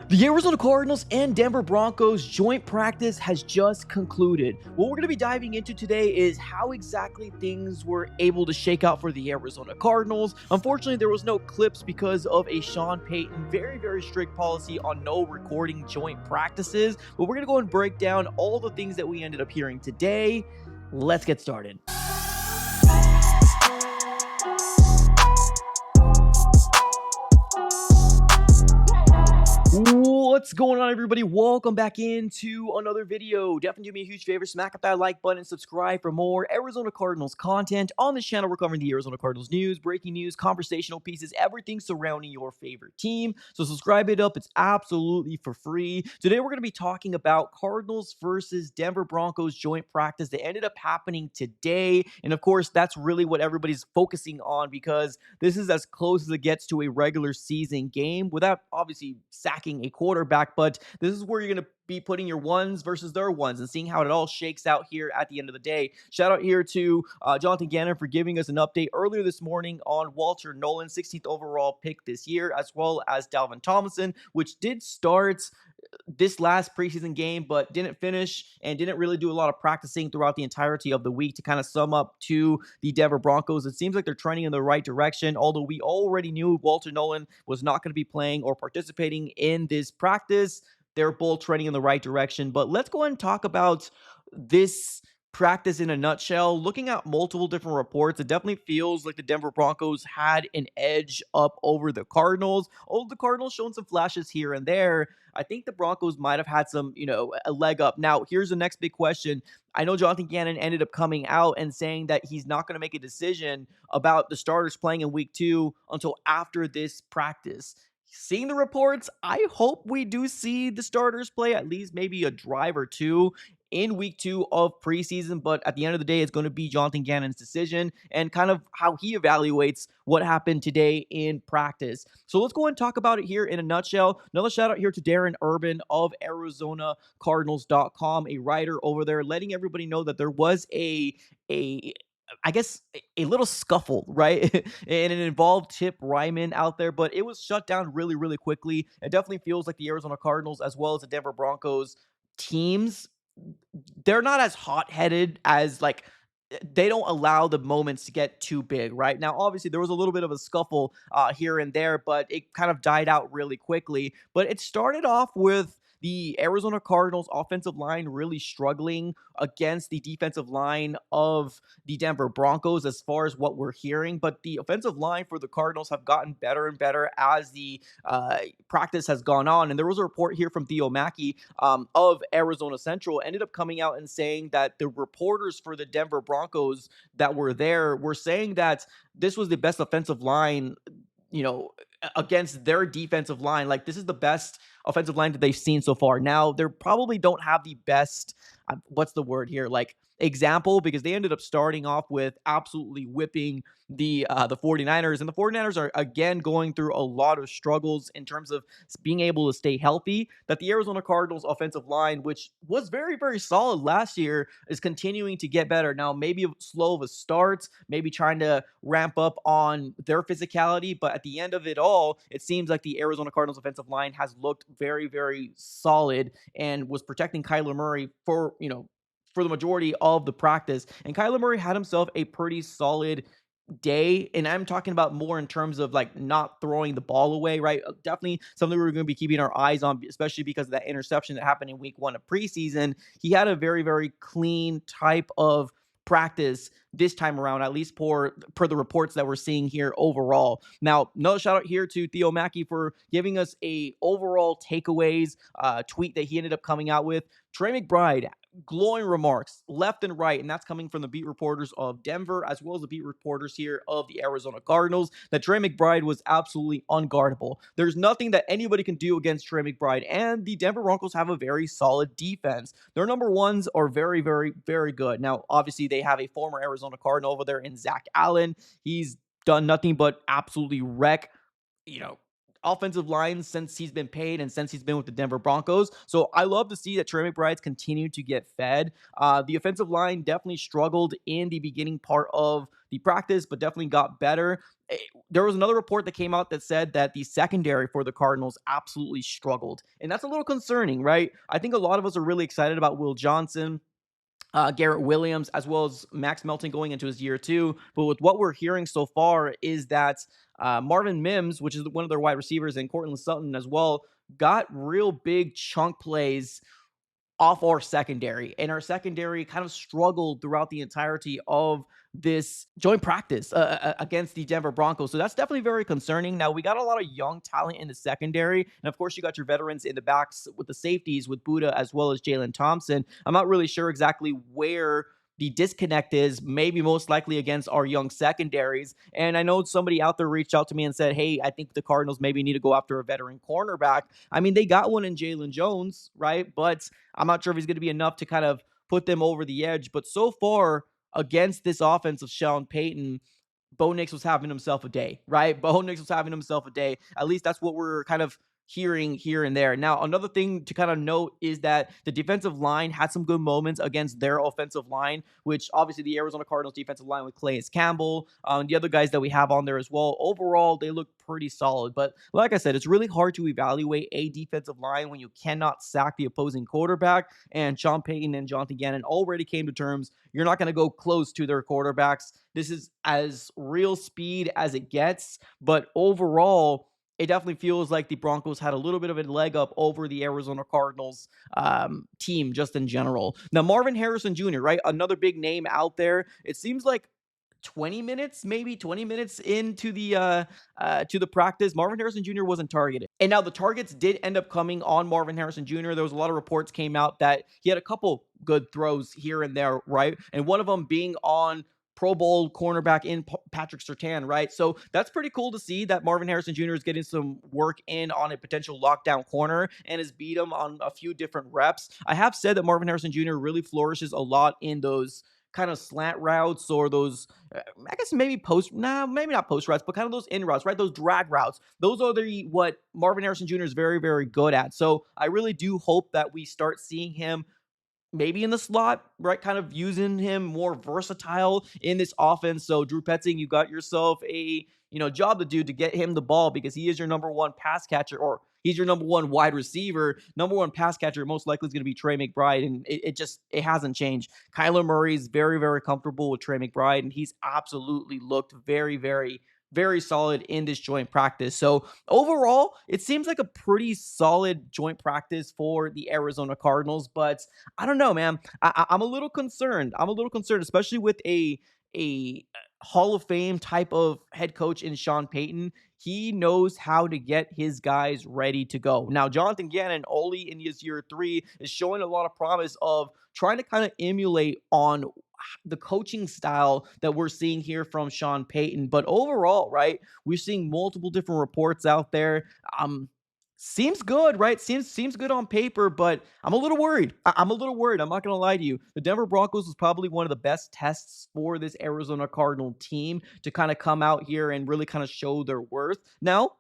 The Arizona Cardinals and Denver Broncos joint practice has just concluded. What we're going to be diving into today is how exactly things were able to shake out for the Arizona Cardinals. Unfortunately, there was no clips because of a Sean Payton very strict policy on no recording joint practices. But we're going to go and break down all the things that we ended up hearing today. Let's get started. What's going on, everybody? Welcome back into another video. Definitely do me a huge favor, smack up that like button and subscribe for more Arizona Cardinals content. On this channel, we're covering the Arizona Cardinals news, breaking news, conversational pieces, everything surrounding your favorite team. So subscribe it up. It's absolutely for free. Today, we're going to be talking about Cardinals versus Denver Broncos joint practice that ended up happening today. And of course, that's really what everybody's focusing on because this is as close as it gets to a regular season game without obviously sacking a quarterback, but this is where you're going to be putting your ones versus their ones and seeing how it all shakes out here at the end of the day. Shout out here to Jonathan Gannon for giving us an update earlier this morning on Walter Nolan, 16th overall pick this year, as well as Dalvin Tomlinson, which did start this last preseason game, but didn't finish and didn't really do a lot of practicing throughout the entirety of the week to kind of sum up to the Denver Broncos. It seems like they're trending in the right direction, although we already knew Walter Nolan was not going to be playing or participating in this practice. They're both trending in the right direction, but let's go ahead and talk about this practice in a nutshell. Looking at multiple different reports, it definitely feels like the Denver Broncos had an edge up over the Cardinals. Although the Cardinals showing some flashes here and there, I think the Broncos might have had some, a leg up. Now, here's the next big question. I know Jonathan Gannon ended up coming out and saying that he's not going to make a decision about the starters playing in week 2 until after this practice. Seeing the reports, I hope we do see the starters play at least maybe a drive or two in week 2 of preseason, but at the end of the day, it's going to be Jonathan Gannon's decision and kind of how he evaluates what happened today in practice. So let's go ahead and talk about it here in a nutshell. Another shout out here to Darren Urban of ArizonaCardinals.com, a writer over there, letting everybody know that there was I guess a little scuffle, right? And it involved Tip Ryman out there, but it was shut down really quickly. It definitely feels like the Arizona Cardinals as well as the Denver Broncos teams, they're not as hot-headed as they don't allow the moments to get too big, right? Now, obviously, there was a little bit of a scuffle here and there, but it kind of died out really quickly. But it started off with the Arizona Cardinals offensive line really struggling against the defensive line of the Denver Broncos as far as what we're hearing. But the offensive line for the Cardinals have gotten better and better as the practice has gone on. And there was a report here from Theo Mackey of Arizona Central ended up coming out and saying that the reporters for the Denver Broncos that were there were saying that this was the best offensive line, against their defensive line. Like, this is the best offensive line that they've seen so far. Now, they probably don't have the best, what's the word here? Example, because they ended up starting off with absolutely whipping the 49ers, and the 49ers are again going through a lot of struggles in terms of being able to stay healthy. That the Arizona Cardinals offensive line, which was very solid last year, is continuing to get better. Now, maybe slow of a start, maybe trying to ramp up on their physicality, but at the end of it all, it seems like the Arizona Cardinals offensive line has looked very solid and was protecting Kyler Murray for the majority of the practice. And Kyler Murray had himself a pretty solid day, and I'm talking about more in terms of not throwing the ball away, right? Definitely something we're going to be keeping our eyes on, especially because of that interception that happened in week 1 of preseason. He had a very clean type of practice this time around, at least per the reports that we're seeing here overall. Now, another shout out here to Theo Mackey for giving us a overall takeaways tweet that he ended up coming out with. Trey McBride, glowing remarks left and right, and that's coming from the beat reporters of Denver as well as the beat reporters here of the Arizona Cardinals, that Trey McBride was absolutely unguardable. There's nothing that anybody can do against Trey McBride, and the Denver Broncos have a very solid defense. Their number ones are very good. Now, obviously, they have a former Arizona Cardinal over there in Zach Allen. He's done nothing but absolutely wreck, offensive lines since he's been paid and since he's been with the Denver Broncos. So I love to see that Trey McBride's continued to get fed. The offensive line definitely struggled in the beginning part of the practice, but definitely got better. eh, there was another report that came out that said that the secondary for the Cardinals absolutely struggled. And that's a little concerning, right? I think a lot of us are really excited about Will Johnson, Garrett Williams, as well as Max Melton going into his year two. But with what we're hearing so far is that Marvin Mims, which is one of their wide receivers, and Cortland Sutton as well, got real big chunk plays off our secondary. And our secondary kind of struggled throughout the entirety of this joint practice against the Denver Broncos. So that's definitely very concerning. Now, we got a lot of young talent in the secondary. And of course, you got your veterans in the backs with the safeties with Buddha as well as Jalen Thompson. I'm not really sure exactly where the disconnect is, maybe most likely against our young secondaries. And I know somebody out there reached out to me and said, hey, I think the Cardinals maybe need to go after a veteran cornerback. I mean, they got one in Jalen Jones, right? But I'm not sure if he's going to be enough to kind of put them over the edge. But so far, against this offense of Sean Payton, Bo Nix was having himself a day, right? Bo Nix was having himself a day. At least that's what we're kind of hearing here and there. Now, another thing to kind of note is that the defensive line had some good moments against their offensive line, which obviously the Arizona Cardinals defensive line with Calais Campbell, the other guys that we have on there as well. Overall, they look pretty solid. But like I said, it's really hard to evaluate a defensive line when you cannot sack the opposing quarterback. And Sean Payton and Jonathan Gannon already came to terms. You're not going to go close to their quarterbacks. This is as real speed as it gets. But overall, it definitely feels like the Broncos had a little bit of a leg up over the Arizona Cardinals team just in general. Now, Marvin Harrison Jr., right? Another big name out there. It seems like 20 minutes, maybe 20 minutes into the practice, Marvin Harrison Jr. wasn't targeted. And now the targets did end up coming on Marvin Harrison Jr. There was a lot of reports came out that he had a couple good throws here and there, right? And one of them being on Pro Bowl cornerback in Patrick Surtain, right? So that's pretty cool to see that Marvin Harrison Jr. is getting some work in on a potential lockdown corner and has beat him on a few different reps. I have said that Marvin Harrison Jr. really flourishes a lot in those kind of slant routes or those, I guess maybe maybe not post routes, but kind of those in routes, right? Those drag routes. Those are what Marvin Harrison Jr. is very, very good at. So I really do hope that we start seeing him maybe in the slot, right? Kind of using him more versatile in this offense. So Drew Petzing, you got yourself a job to do to get him the ball because he is your number one pass catcher, or he's your number one wide receiver. Number one pass catcher most likely is going to be Trey McBride, and it hasn't changed. Kyler Murray's very, very comfortable with Trey McBride, and he's absolutely looked very, very, very solid in this joint practice. So overall, it seems like a pretty solid joint practice for the Arizona Cardinals, but I don't know, man. I'm a little concerned. I'm a little concerned, especially with a Hall of Fame type of head coach in Sean Payton. He knows how to get his guys ready to go. Now, Jonathan Gannon, only in his year three, is showing a lot of promise of trying to kind of emulate on the coaching style that we're seeing here from Sean Payton. But overall, right, we're seeing multiple different reports out there. Seems good, right? Seems good on paper, but I'm a little worried. I'm a little worried. I'm not going to lie to you. The Denver Broncos was probably one of the best tests for this Arizona Cardinal team to kind of come out here and really kind of show their worth. Now,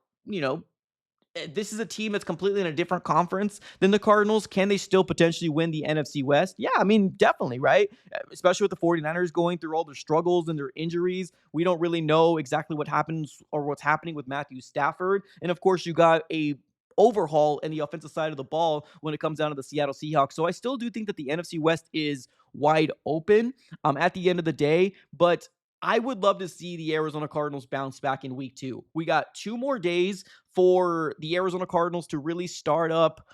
this is a team that's completely in a different conference than the Cardinals. Can they still potentially win the NFC West? Yeah, I mean, definitely, right? Especially with the 49ers going through all their struggles and their injuries. We don't really know exactly what happens or what's happening with Matthew Stafford. And of course, you got a overhaul in the offensive side of the ball when it comes down to the Seattle Seahawks. So I still do think that the NFC West is wide open at the end of the day, but I would love to see the Arizona Cardinals bounce back in week 2. We got 2 more days for the Arizona Cardinals to really start up,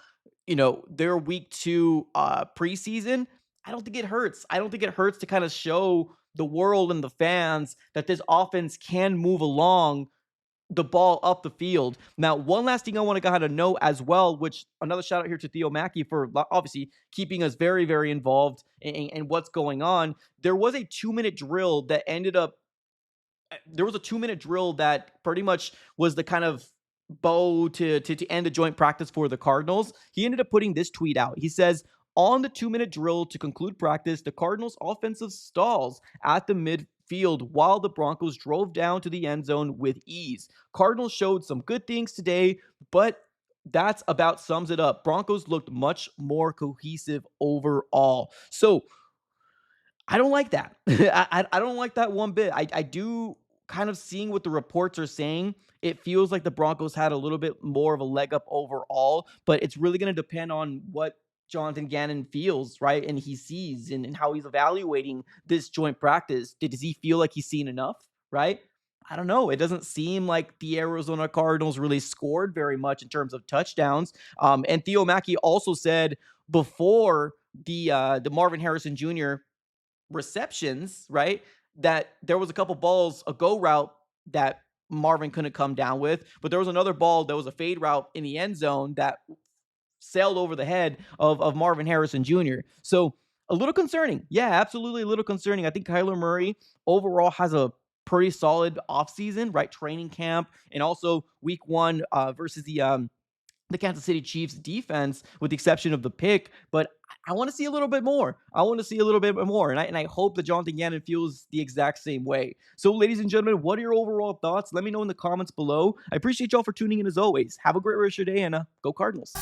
their week 2 preseason. I don't think it hurts. I don't think it hurts to kind of show the world and the fans that this offense can move along the ball up the field. Now, one last thing I want to kind of know as well, which another shout out here to Theo Mackey for obviously keeping us very, very involved in what's going on. There was a 2-minute drill that ended up, there was a 2-minute drill that pretty much was the kind of bow to end the joint practice for the Cardinals. He ended up putting this tweet out. He says, on the 2-minute drill to conclude practice, the Cardinals offensive stalls at the midfield while the Broncos drove down to the end zone with ease. Cardinals showed some good things today, but that's about sums it up. Broncos looked much more cohesive overall. So I don't like that. I don't like that one bit. I do kind of seeing what the reports are saying, it feels like the Broncos had a little bit more of a leg up overall, but it's really going to depend on what Jonathan Gannon feels, right? And he sees and how he's evaluating this joint practice. Does he feel like he's seen enough, right? I don't know. It doesn't seem like the Arizona Cardinals really scored very much in terms of touchdowns. And Theo Mackey also said before the Marvin Harrison Jr. receptions, right, that there was a couple balls, a go route that Marvin couldn't come down with, but there was another ball that was a fade route in the end zone that sailed over the head of Marvin Harrison Jr. So a little concerning. Yeah, absolutely a little concerning. I think Kyler Murray overall has a pretty solid offseason, right? Training camp and also week one versus the Kansas City Chiefs defense, with the exception of the pick. But I want to see a little bit more. I want to see a little bit more. And I hope that Jonathan Gannon feels the exact same way. So, ladies and gentlemen, what are your overall thoughts? Let me know in the comments below. I appreciate y'all for tuning in as always. Have a great rest of your day and go Cardinals.